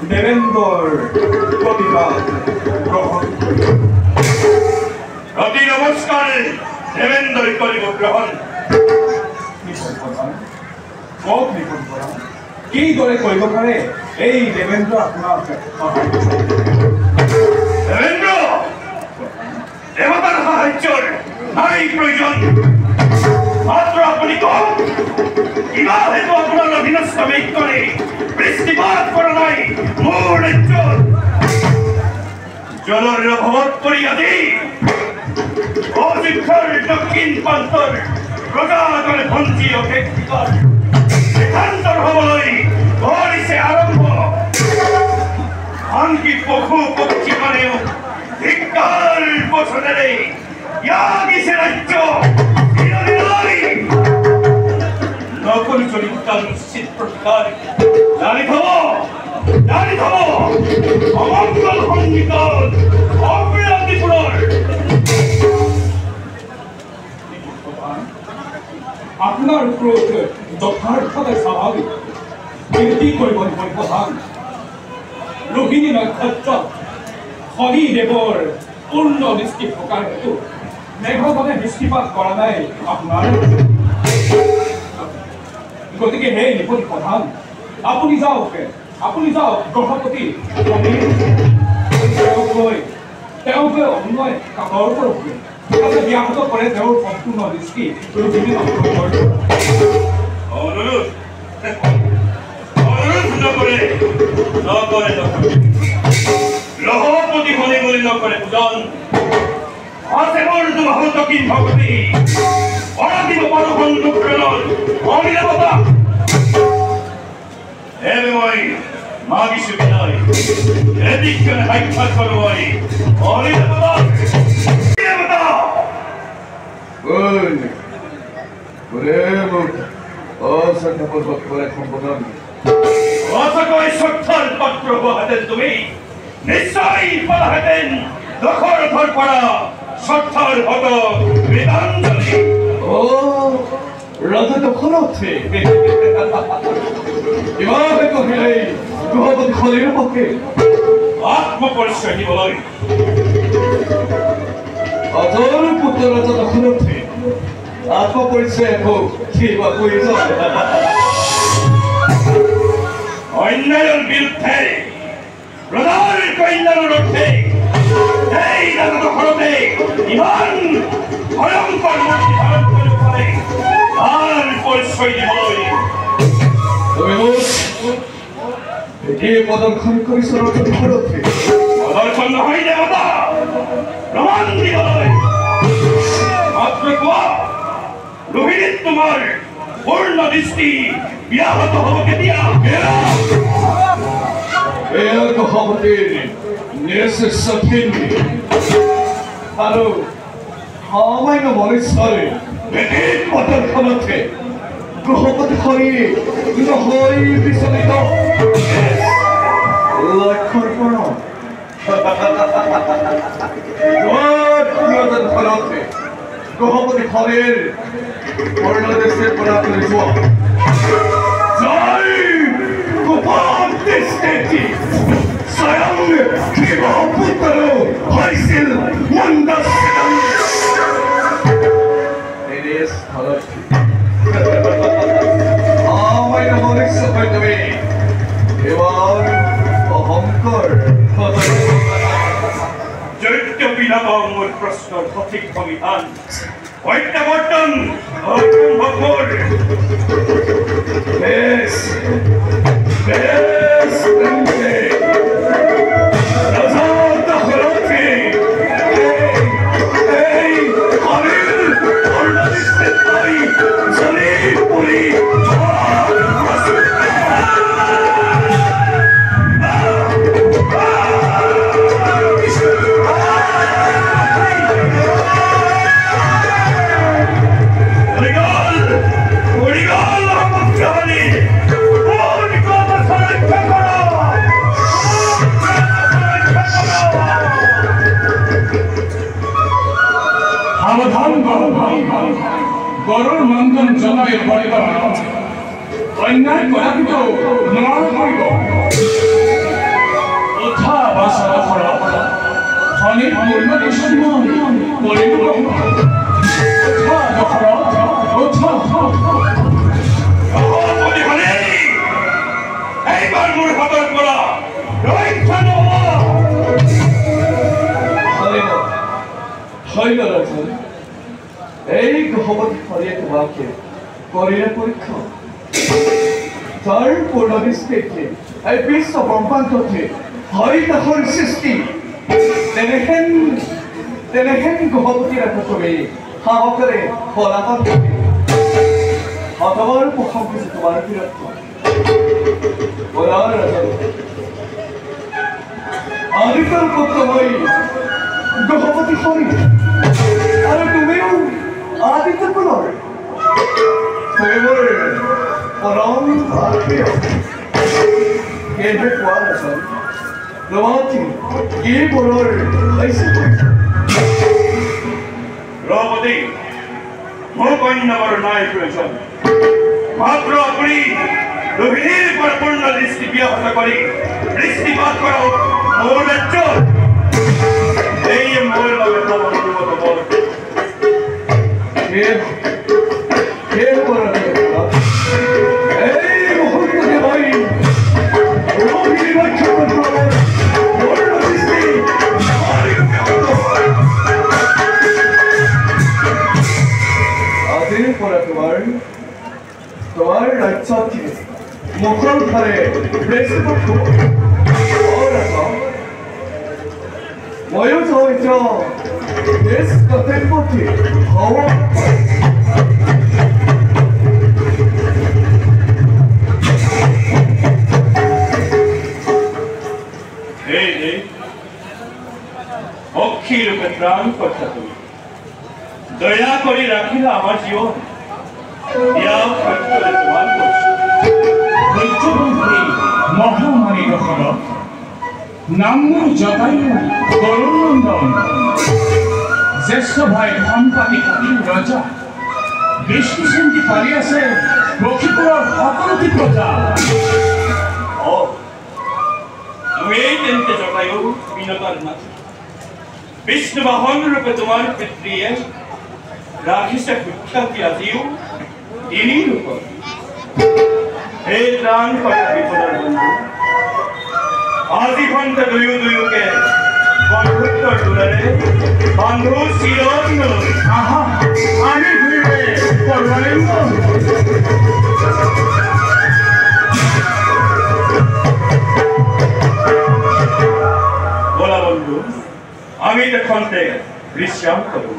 দেবেন্দ্ৰৰ প্ৰতিবাদ গ্ৰহণ অতি নমস্কাৰ দেবেন্দ্ৰই কৰিব গ্ৰহণ কিদৰে কৰিব পাৰে এই দেবেন্দ্ৰ আপোনাৰ দেবেন্দ্ৰ দেৱতাৰ সাহায্যৰ নাই প্ৰয়োজন মাত্ৰ আপুনি কওক কিবা হেতু আপোনাৰ অধীনস্থ ব্যক্তিৰে বৃষ্টিপাত কৰা নাই মোৰ ৰাজ্যত জলৰ অভাৱত পৰি আজি অযোধ্যাৰ দক্ষিণ প্ৰান্তৰ প্ৰজাসকলে ভঞ্জী অপেক্ষিত সিদ্ধান্তৰ হ'বলৈ ধৰিছে আৰম্ভ আনকি পশু পক্ষীমানেও ধিক্কাৰ বচনেৰে ইয়াগিছে ৰাজ্য নকল চৰিত্ৰৰ নিশ্চিত প্ৰতিকাৰ জানি থব অমংগল সংগীত অবিৰান্তিপুৰৰ আপোনাৰ ক্ৰোধ যথাৰ্থতে স্বাভাৱিক কিন্তু কি কৰিব প্ৰধান ৰোহিণী নক্ষত্ৰত শনি দেৱৰ পূৰ্ণ দৃষ্টি থকাৰ হেতু মেঘগণে বৃষ্টিপাত কৰা নাই আপোনাৰ গতিকে হে নিপতি প্ৰধান আপুনি যাওক গ্ৰহপতি তেওঁক অন্যয় কামৰ পৰা ব্যাহত কৰে তেওঁৰ সম্পূৰ্ণ দৃষ্টি ৰোহিণী নক্ষত্ৰৰ অনুৰোধ নকৰে গ্ৰহপতি শনি বুলি নকৰে পূজন আছে মোৰ দুভাৱত কিন ভগৱতী অৰাধিব পাৰো সন্মুখৰণত অনিৰাপতা এবে মই মাগিছো বিনয় এদিকজনে সাক্ষাৎ কৰো মই অনিৰাপতা অসকৈ শ্ৰদ্ধাৰ পাত্ৰ হোৱাহেঁতেন তুমি নিশ্চয় পালাহেঁতেন দশৰথৰ পৰা শ্ৰদ্ধাৰ হত বেদাঞ্জলি ৰাজা দশৰথে ইমানে কহিলে গ্ৰহপতি শনিৰ পক্ষে আত্মপৰিচয় দিবলৈ অজৰ পুত্ৰ ৰাজা দশৰথে আত্মপৰিচয় একো কিবা কৰিছ অন্যায়ৰ বিৰুদ্ধে প্ৰজাৰ কল্যাণৰ অৰ্থে এই ৰাজা দশৰথে ইমান ভয়ংকৰ মূৰ্তি ধাৰণ কৰিব পাৰে তাৰ পৰিচয় দিবলৈ তুমি মোক প্ৰদৰ্শন কৰিছ ৰাজা দশৰথে প্ৰদৰ্শন নহয় দেৱতা প্ৰমাণ দিবলৈ মাত্ৰ কোৱা ৰোহিণীত তোমাৰ পূৰ্ণ দৃষ্টি ব্যাহত হ'ব কেতিয়া এয়া গ্ৰহপতিৰ নিশ্চিত আৰু সামান্য মনুষ্যৰে প্ৰদৰ্শনতে গ্ৰহপতি শনি নহয় বিচলিত লক্ষ্যৰ পৰা গ্ৰহপতি শনিৰ পূৰ্ণ দৃষ্টিৰ পৰা তুলি যোৱা গোপাল দৃষ্টি স্বয়ং শিৱ পুত্ৰ হৈছিল মন্দস্মিতম সামান্য মনুষ্য হৈ তুমি এবাৰ অহংকাৰ যদ্যপি নাপাওঁ মোৰ প্ৰশ্নৰ সঠিক সমাধান প্ৰত্যাৱৰ্তন অসম্ভৱ মোৰ বেশ ৰাজা দশৰথে এই অনিল পূৰ্ণদৃষ্টি জলে পুৰী গৰুৰ মন্দন জনাই অন্যায় কৰাটো নোৱাৰো কৰিব এই গহবতী ফলিয়ে তোমাকে কৰিলে পৰীক্ষা তাৰ পূৰ্ণদৃষ্টিতে এই বিশ্ব ব্ৰহ্মাণ্ডতে হয় তাহৰ সৃষ্টি তেনেহেন গহবতী ৰাখা তুমি সাহসেৰে ফলাফল অথবাৰ প্ৰশংসিছে তোমাৰ বীৰত্ব আদিত্যৰ পুত্ৰ হৈ গহবতী হয় আৰু তুমিও আদিত্য কুলৰ মোৰ পৰম ভাতৃয় কেনে কোৱা নাছিল ৰমাতি কি বোৰৰ হৈছে ৰবদি মোৰ কন্যাবৰ নাই প্ৰয়োজন মাত্ৰ আপুনি লোহিনীৰ পৰা পূৰ্ণ দৃষ্টি ব্যাহত কৰি দৃষ্টিপাত কৰক মোৰ ৰাজ্যত এই মোৰ লগত অনুগত বৰ এই মুহূৰ্ততে মই লোহিনীৰ ৰাজ্যখনৰ পূৰ্ণ দৃষ্টি আজিৰ পৰা তোমাৰ ৰাজ্যত মুখৰ ফালে ময়ো যাওঁ বেছ কৰ্তব্যটি হ'ব অক্ষীৰূপে প্ৰাণ কথা তুমি দয়া কৰি ৰাখিলা আমাৰ জীৱন মহামাৰী দশৰথ নাম মোৰ জটায়ু গৰুনন্দন জ্যেষ্ঠ ভাই সম্পাতি ৰজা দৃষ্টি চিন্তি পালি আছে লক্ষীপুৰৰ সকলোটি প্ৰজা তুমি তেন্তে জটায়ু বিনতাৰ নাথ বিষ্ণু বাহন ৰূপে তোমাৰ পিতৃয়ে ৰাখিছে সুখ্যাতি আজিও তিনি ৰূপত এই প্ৰাণ কথা বিপদৰ বন্ধু আজি ঘণ্টা দুয়োকে বন্ধুত্বৰ দূৰেৰে বন্ধু চিৰদিনলৈ আহা আমি ঘূৰিলে পৰমানন্দ বলা বন্ধু আমি দেখোনতে বিশ্ৰাম কৰোঁ